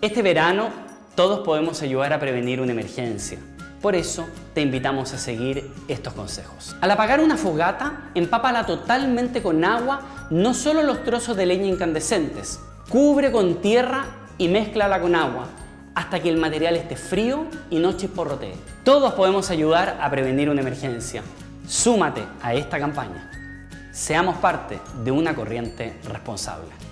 Este verano todos podemos ayudar a prevenir una emergencia. Por eso te invitamos a seguir estos consejos. Al apagar una fogata, empápala totalmente con agua, no solo los trozos de leña incandescentes. Cubre con tierra y mézclala con agua hasta que el material esté frío y no chisporrotee. Todos podemos ayudar a prevenir una emergencia. Súmate a esta campaña. Seamos parte de una corriente responsable.